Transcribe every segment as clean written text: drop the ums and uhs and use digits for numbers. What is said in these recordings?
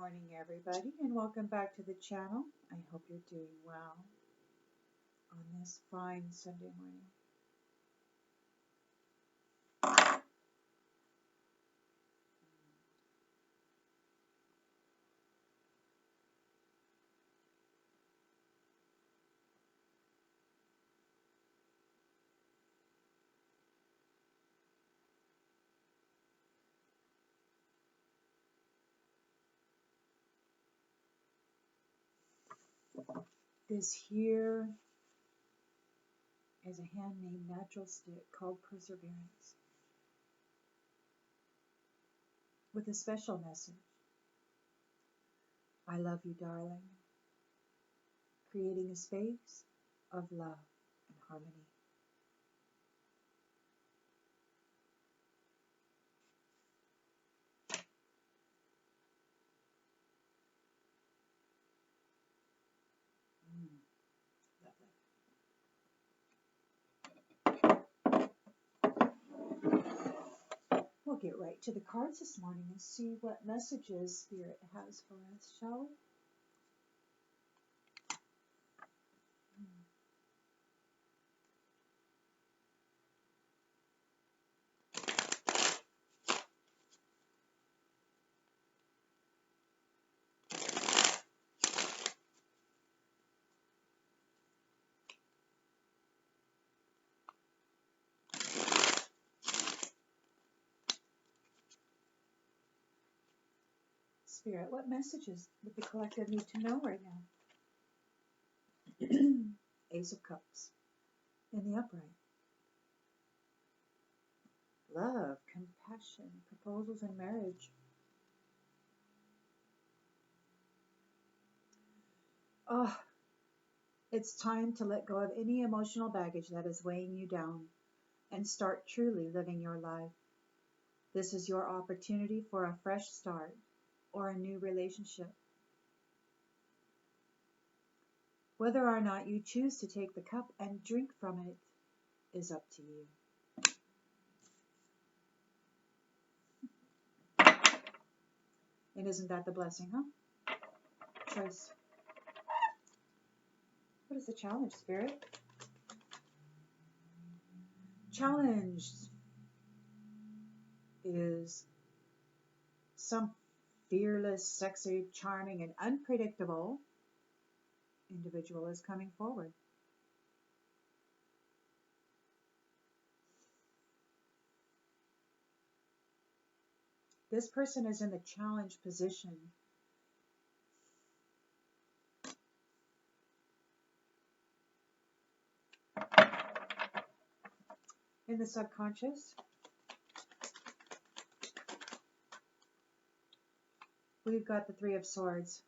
morning, everybody, and welcome back to the channel. I hope you're doing well on this fine Sunday morning. This here is a handmade natural stick called Perseverance with a special message. I love you, darling. Creating a space of love and harmony. We'll get right to the cards this morning and see what messages Spirit has for us, shall we? Spirit, what messages would the collective need to know right now? Ace of Cups in the upright. Love, compassion, proposals in marriage. Oh, it's time to let go of any emotional baggage that is weighing you down and start truly living your life. This is your opportunity for a fresh start or a new relationship. Whether or not you choose to take the cup and drink from it is up to you. And isn't that the blessing, huh? Choice. What is the challenge, Spirit? Challenged is some fearless, sexy, charming, and unpredictable individual is coming forward. This person is in the challenge position. In the subconscious, we've got the Three of Swords.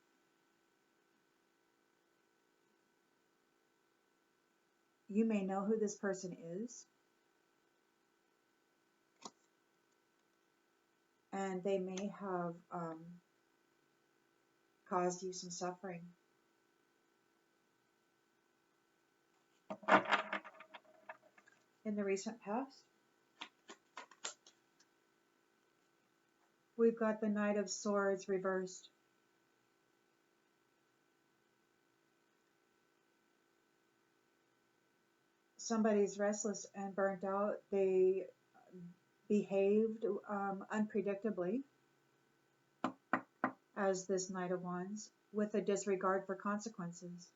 You may know who this person is, and they may have caused you some suffering. In the recent past, we've got the Knight of Swords reversed. Somebody's restless and burnt out. They behaved unpredictably as this Knight of Wands with a disregard for consequences.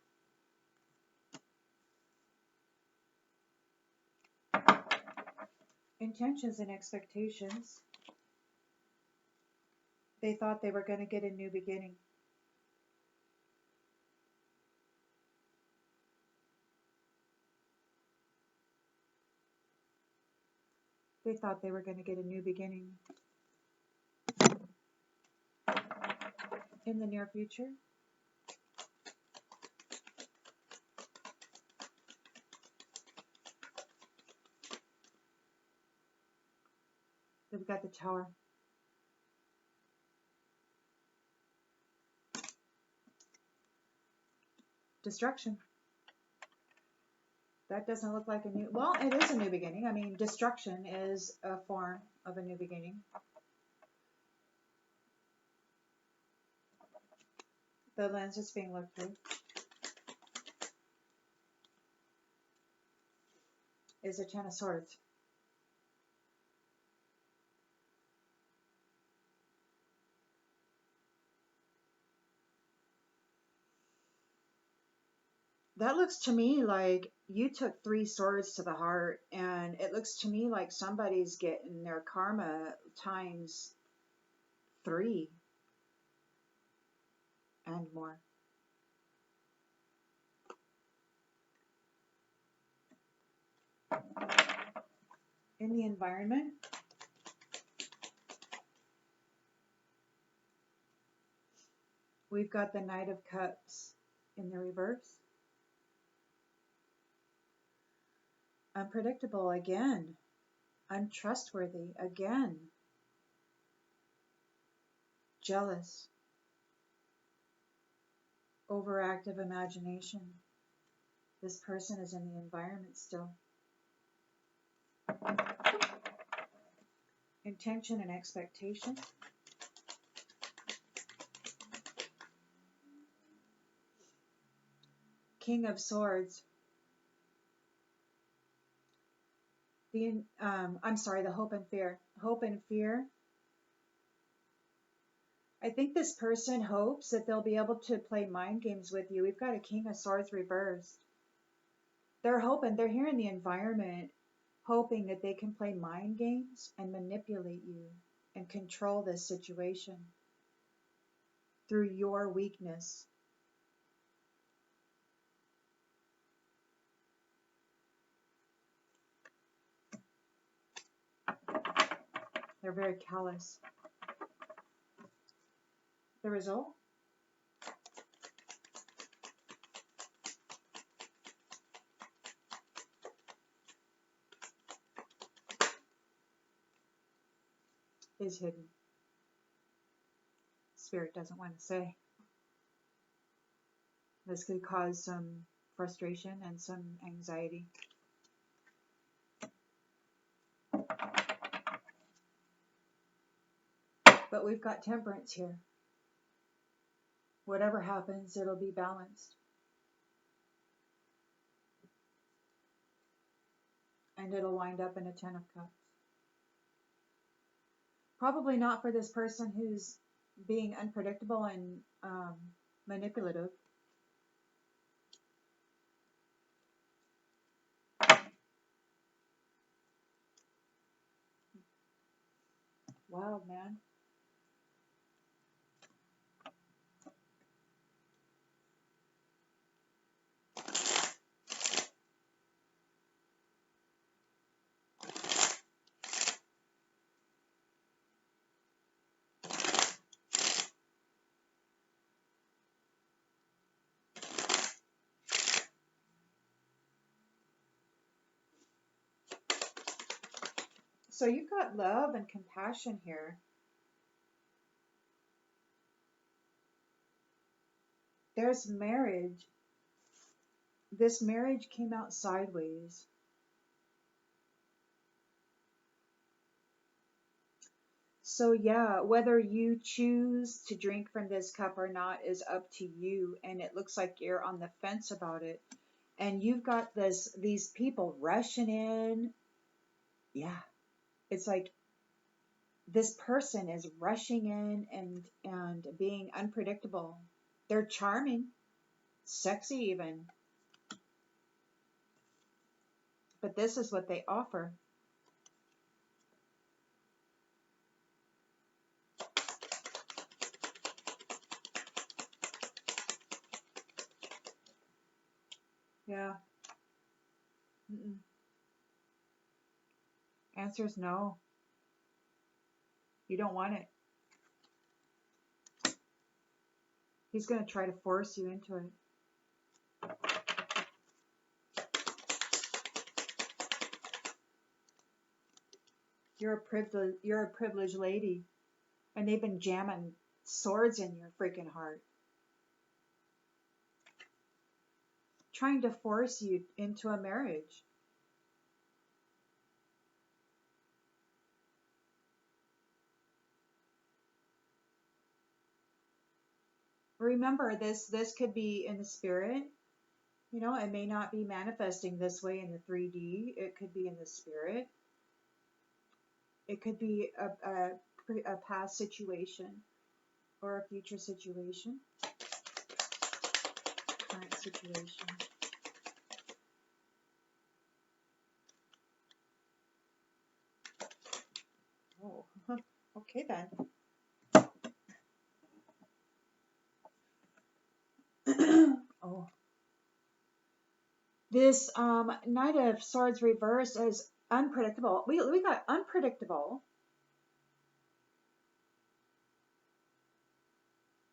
Intentions and expectations. They thought they were going to get a new beginning. They thought they were going to get a new beginning. In the near future, we've got the Tower. Destruction. That doesn't look like a new... Well, it is a new beginning. I mean, destruction is a form of a new beginning. The lens is being looked through is a Ten of Swords. That looks to me like you took 3 swords to the heart, and it looks to me like somebody's getting their karma times 3 and more. In the environment, we've got the Knight of Cups in the reverse. Unpredictable again. Untrustworthy again. Jealous. Overactive imagination. This person is in the environment still. Intention and expectation. King of Swords. The hope and fear. Hope and fear. I think this person hopes that they'll be able to play mind games with you. We've got a King of Swords reversed. They're hoping, they're here in the environment, hoping that they can play mind games and manipulate you and control this situation through your weakness. They're very callous. The result? Is hidden. Spirit doesn't want to say. This could cause some frustration and some anxiety. But we've got temperance here. Whatever happens, it'll be balanced. And it'll wind up in a Ten of Cups. Probably not for this person who's being unpredictable and manipulative. Wild, man. So you've got love and compassion here. There's marriage. This marriage came out sideways. So yeah, whether you choose to drink from this cup or not is up to you. And it looks like you're on the fence about it. And you've got these people rushing in. Yeah. It's like this person is rushing in and being unpredictable. They're charming, sexy even. But this is what they offer. Yeah. Answer is no. You don't want it. He's going to try to force you into it. You're a privileged lady. And they've been jamming swords in your freaking heart. Trying to force you into a marriage. Remember, this could be in the spirit. You know, it may not be manifesting this way in the 3D. It could be in the spirit. It could be a past situation or a future situation, current situation. Oh, okay then. Oh, this Knight of Swords reverse is unpredictable. We got unpredictable,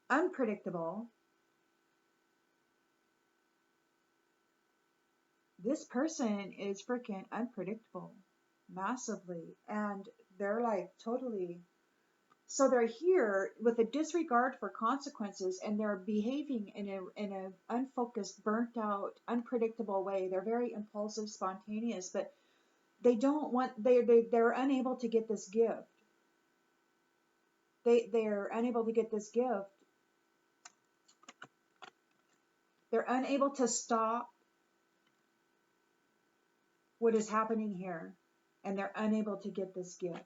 unpredictable. This person is freaking unpredictable, massively, and they're like totally. So they're here with a disregard for consequences, and they're behaving in a unfocused, burnt out, unpredictable way. They're very impulsive, spontaneous, but they don't want. They're unable to get this gift. They're unable to get this gift. They're unable to stop what is happening here, and they're unable to get this gift.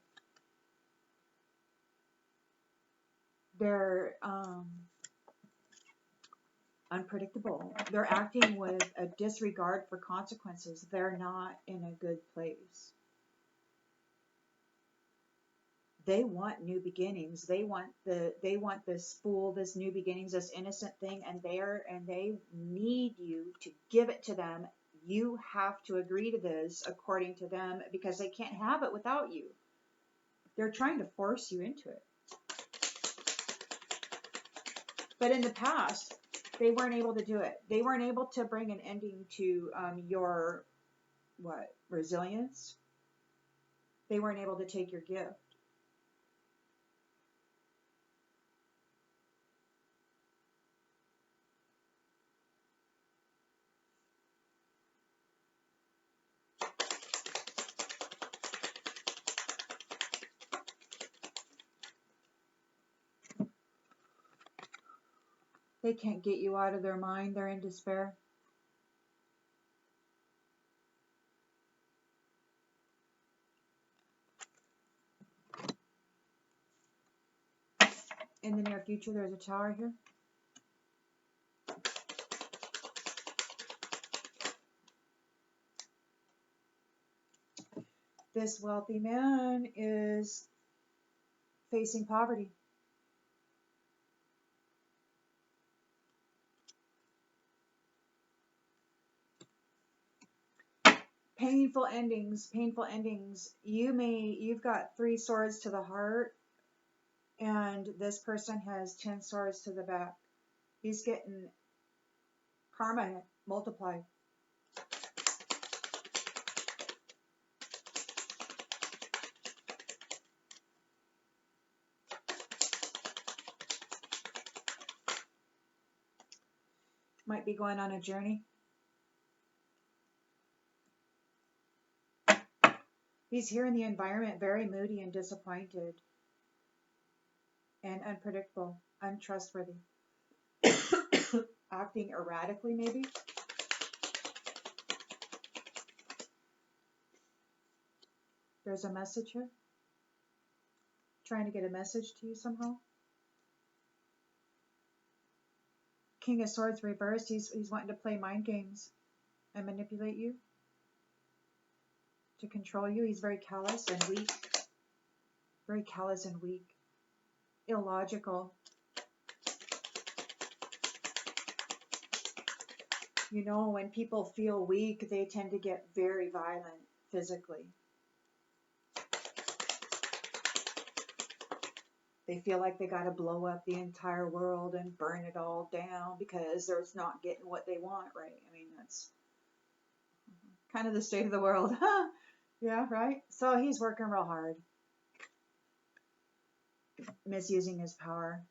They're unpredictable. They're acting with a disregard for consequences. They're not in a good place. They want new beginnings. They want this fool, this new beginnings, this innocent thing, and they need you to give it to them. You have to agree to this according to them, because they can't have it without you. They're trying to force you into it. But in the past, they weren't able to do it. They weren't able to bring an ending to your resilience. They weren't able to take your gift. They can't get you out of their mind. They're in despair. In the near future, there's a tower here. This wealthy man is facing poverty. Painful endings, painful endings. You've got 3 swords to the heart, and this person has 10 swords to the back. He's getting karma multiplied. Might be going on a journey. He's here in the environment, very moody and disappointed and unpredictable, untrustworthy. Acting erratically, maybe. There's a message here. Trying to get a message to you somehow. King of Swords reversed. He's wanting to play mind games and manipulate you, to control you. He's very callous and weak. Very callous and weak. Illogical. You know, when people feel weak, they tend to get very violent physically. They feel like they got to blow up the entire world and burn it all down because they're not getting what they want, right? I mean, that's kind of the state of the world. Yeah, right? So he's working real hard. Misusing his power.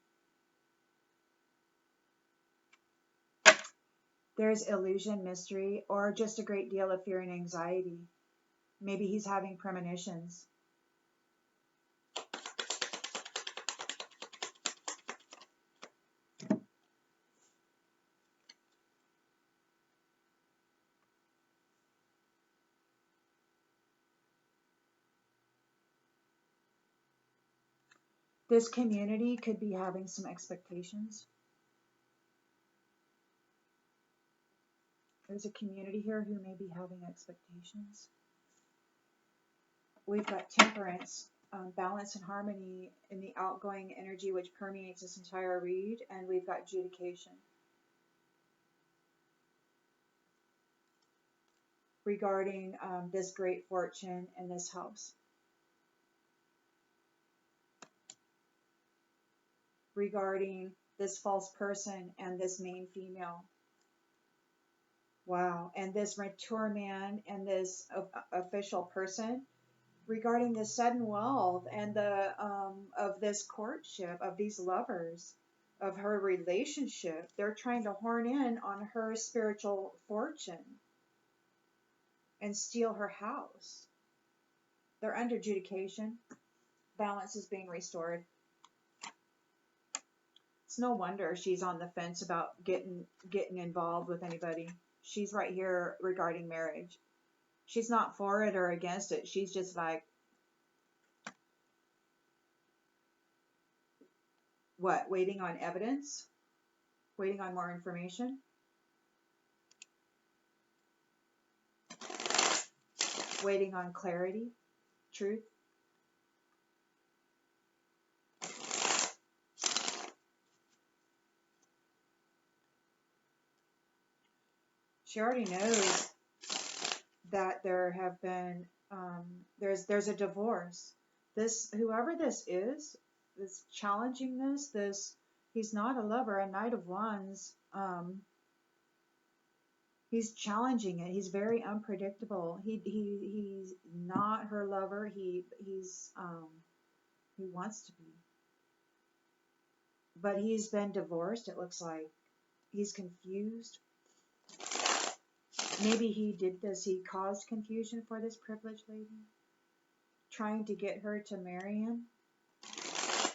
There's illusion, mystery, or just a great deal of fear and anxiety. Maybe he's having premonitions. This community could be having some expectations. There's a community here who may be having expectations. We've got temperance, balance and harmony in the outgoing energy which permeates this entire read, and we've got adjudication. Regarding this great fortune in this house. Regarding this false person and this main female. Wow. And this mature man and this official person. Regarding the sudden wealth and the of this courtship, of these lovers, of her relationship. They're trying to horn in on her spiritual fortune and steal her house. They're under adjudication. Balance is being restored. It's no wonder she's on the fence about getting involved with anybody. She's right here regarding marriage. She's not for it or against it. She's just like, what? Waiting on evidence? Waiting on more information? Waiting on clarity? Truth? She already knows that there have been, there's a divorce. This, whoever this is challenging this, he's not a lover, a Knight of Wands. He's challenging it. He's very unpredictable. He's not her lover. He wants to be. But he's been divorced, it looks like. He's confused. Maybe he did this. He caused confusion for this privileged lady, trying to get her to marry him.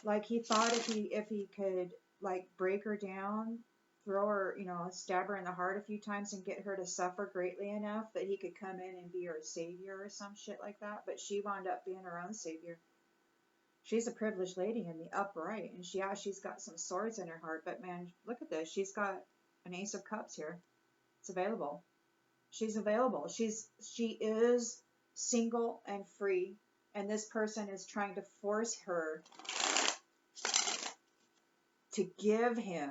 Like he thought if he could like break her down, throw her, stab her in the heart a few times and get her to suffer greatly enough that he could come in and be her savior or some shit like that. But she wound up being her own savior. She's a privileged lady in the upright, and she's got some swords in her heart. But man, look at this. She's got an Ace of Cups here. It's available. She's available. She is single and free, and this person is trying to force her to give him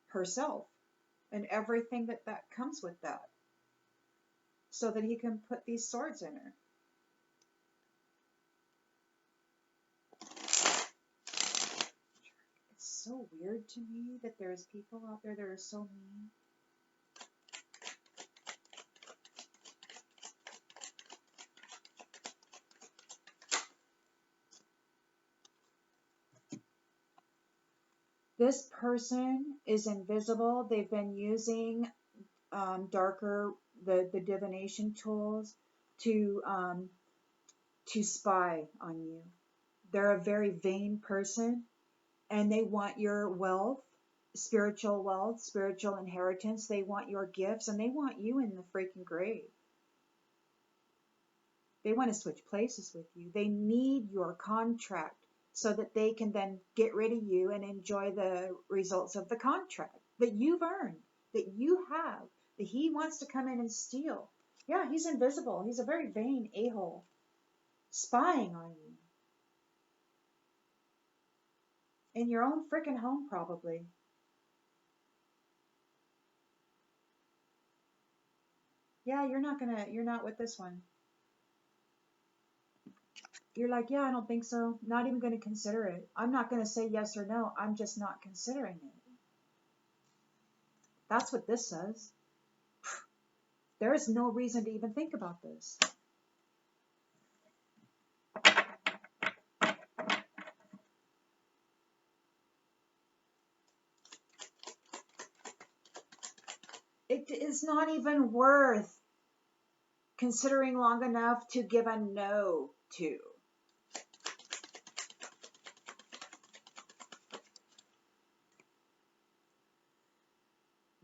herself and everything that comes with that, so that he can put these swords in her. It's so weird to me that there's people out there that are so mean. This person is invisible. They've been using the divination tools to spy on you. They're a very vain person, and they want your wealth, spiritual inheritance. They want your gifts, and they want you in the freaking grave. They want to switch places with you. They need your contract so that they can then get rid of you and enjoy the results of the contract that you've earned, that you have, that he wants to come in and steal. Yeah, he's invisible. He's a very vain a-hole, spying on you. In your own freaking home, probably. Yeah, you're not with this one. You're like, yeah, I don't think so. Not even going to consider it. I'm not going to say yes or no. I'm just not considering it. That's what this says. There is no reason to even think about this. It is not even worth considering long enough to give a no to.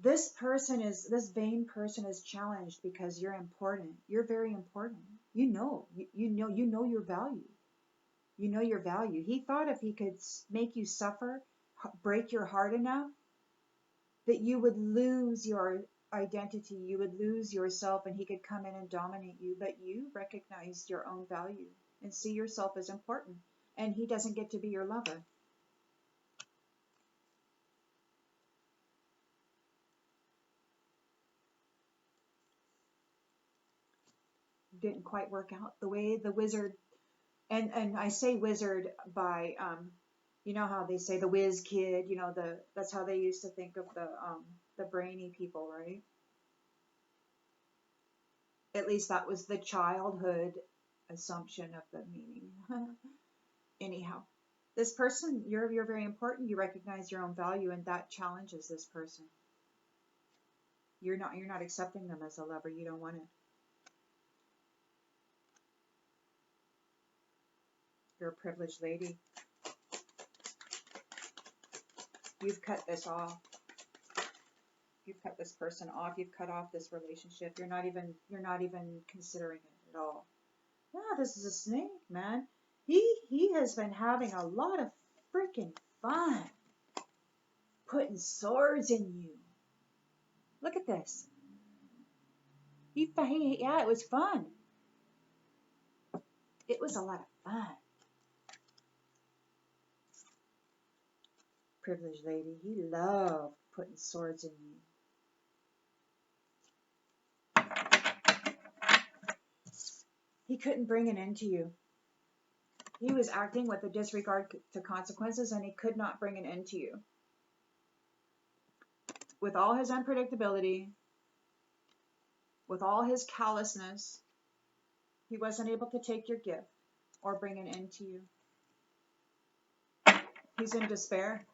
This vain person is challenged because you're important. You're very important. You know your value. You know your value. He thought if he could make you suffer, break your heart enough, that you would lose your identity, you would lose yourself, and he could come in and dominate you. But you recognized your own value and see yourself as important. And he doesn't get to be your lover. Didn't quite work out the way the wizard, and I say wizard by you know how they say the whiz kid, you know, that's how they used to think of the brainy people, right? At least that was the childhood assumption of the meaning. Anyhow, this person, you're very important. You recognize your own value, and that challenges this person. You're not accepting them as a lover. You don't want it. You're a privileged lady. You've cut this off. You've cut this person off. You've cut off this relationship. You're not even considering it at all. Yeah, this is a snake, man. He has been having a lot of freaking fun putting swords in you. Look at this. Yeah, it was fun. It was a lot of fun. Privileged lady, he loved putting swords in you. He couldn't bring an end to you. He was acting with a disregard to consequences, and he could not bring an end to you. With all his unpredictability, with all his callousness, he wasn't able to take your gift or bring an end to you. He's in despair.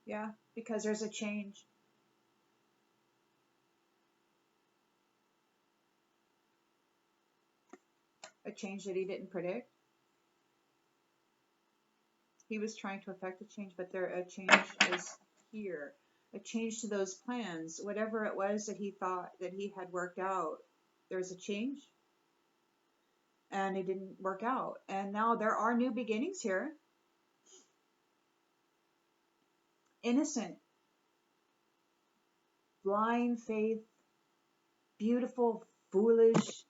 Yeah, because there's a change. A change that he didn't predict. He was trying to affect a change, but a change is here. A change to those plans. Whatever it was that he thought that he had worked out, there's a change. And it didn't work out. And now there are new beginnings here. Innocent, blind faith, beautiful, foolish,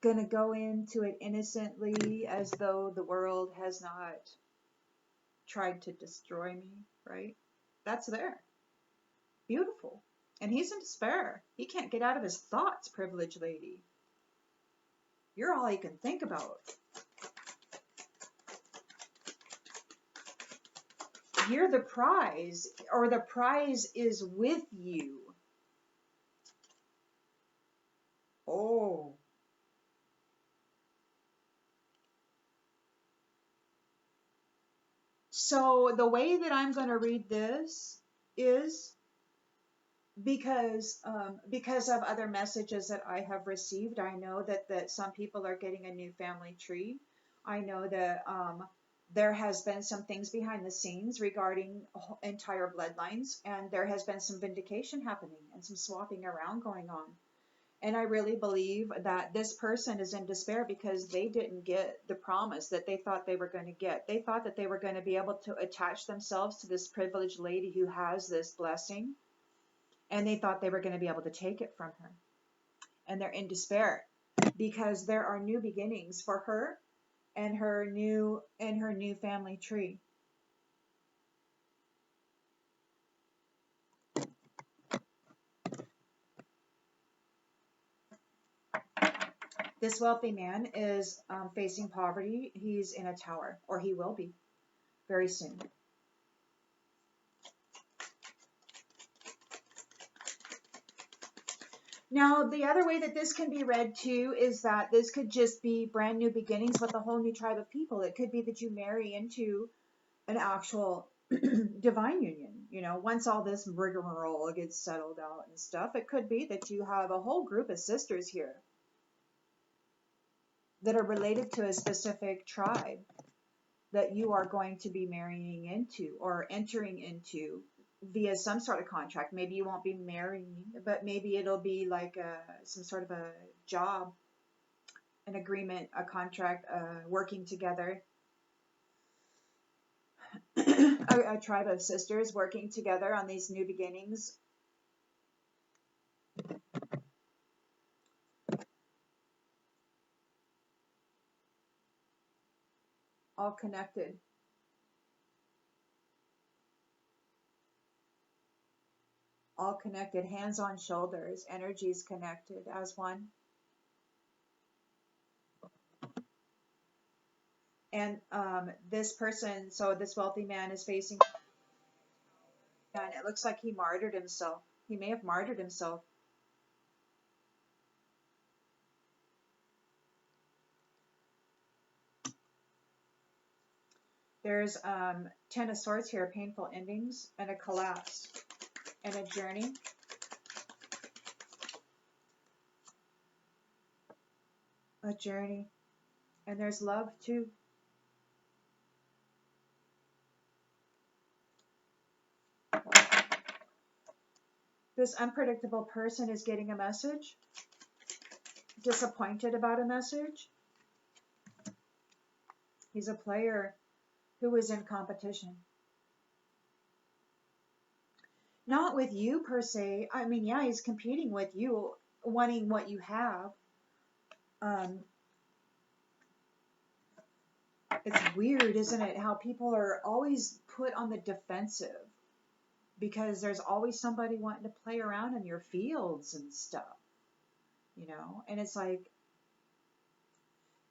gonna go into it innocently as though the world has not tried to destroy me, right? That's there. Beautiful. And he's in despair. He can't get out of his thoughts, privileged lady. You're all he can think about. You're the prize, or the prize is with you. Oh. So the way that I'm going to read this is because of other messages that I have received. I know that some people are getting a new family tree. I know that there has been some things behind the scenes regarding entire bloodlines, and there has been some vindication happening and some swapping around going on. And I really believe that this person is in despair because they didn't get the promise that they thought they were going to get. They thought that they were going to be able to attach themselves to this privileged lady who has this blessing, and they thought they were going to be able to take it from her. And they're in despair because there are new beginnings for her and her new family tree. This wealthy man is facing poverty. He's in a tower, or he will be very soon. Now, the other way that this can be read too is that this could just be brand new beginnings with a whole new tribe of people. It could be that you marry into an actual divine union. You know, once all this rigmarole gets settled out and stuff, it could be that you have a whole group of sisters here that are related to a specific tribe that you are going to be marrying into or entering into via some sort of contract. Maybe you won't be marrying, but maybe it'll be like some sort of a job, an agreement, a contract, working together. A tribe of sisters working together on these new beginnings. All connected. All connected, hands on shoulders, energies connected as one. And this person, so this wealthy man is facing, and it looks like he martyred himself. He may have martyred himself. There's 10 of Swords here, painful endings, and a collapse, and a journey. A journey. And there's love too. This unpredictable person is getting a message, disappointed about a message. He's a player who is in competition. Not with you per se. I mean, yeah, he's competing with you, wanting what you have. It's weird, isn't it, how people are always put on the defensive because there's always somebody wanting to play around in your fields and stuff, you know? And it's like,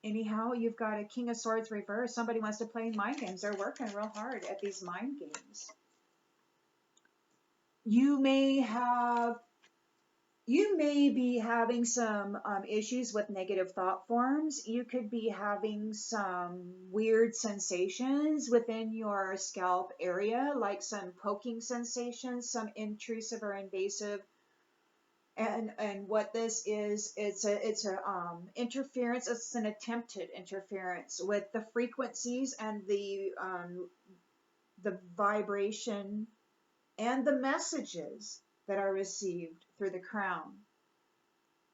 anyhow, you've got a King of Swords reverse. Somebody wants to play mind games. They're working real hard at these mind games. You may be having some issues with negative thought forms. You could be having some weird sensations within your scalp area, like some poking sensations, some intrusive or invasive. And what this is, it's a interference. It's an attempted interference with the frequencies and the vibration and the messages that are received through the crown.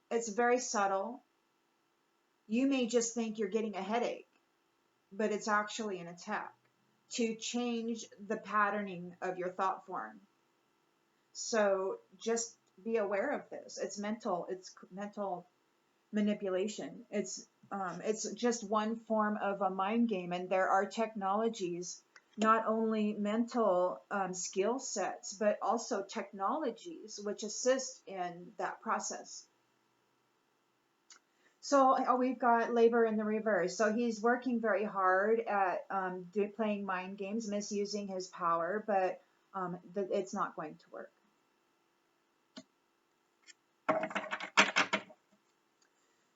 It's very subtle. You may just think you're getting a headache, but it's actually an attack to change the patterning of your thought form. So just be aware of this. It's mental manipulation. It's just one form of a mind game, and there are technologies, not only mental skill sets, but also technologies which assist in that process. So we've got labor in the reverse. So he's working very hard at playing mind games, misusing his power, but it's not going to work.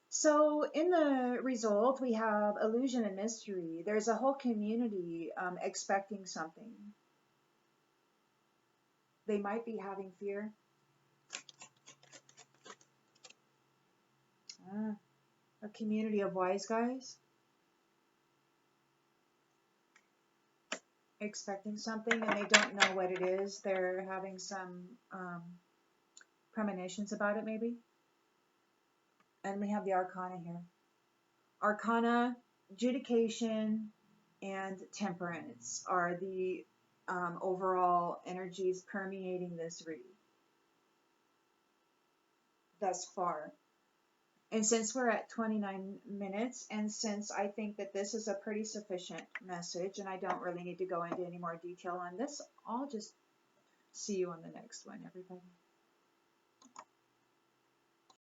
So in the result, we have illusion and mystery. There's a whole community expecting something. They might be having fear. A community of wise guys expecting something, and they don't know what it is. They're having some premonitions about it, maybe. And we have the Arcana here. Arcana, adjudication, and temperance are the overall energies permeating this read thus far. And since we're at 29 minutes, and since I think that this is a pretty sufficient message, and I don't really need to go into any more detail on this, I'll just see you on the next one, everybody.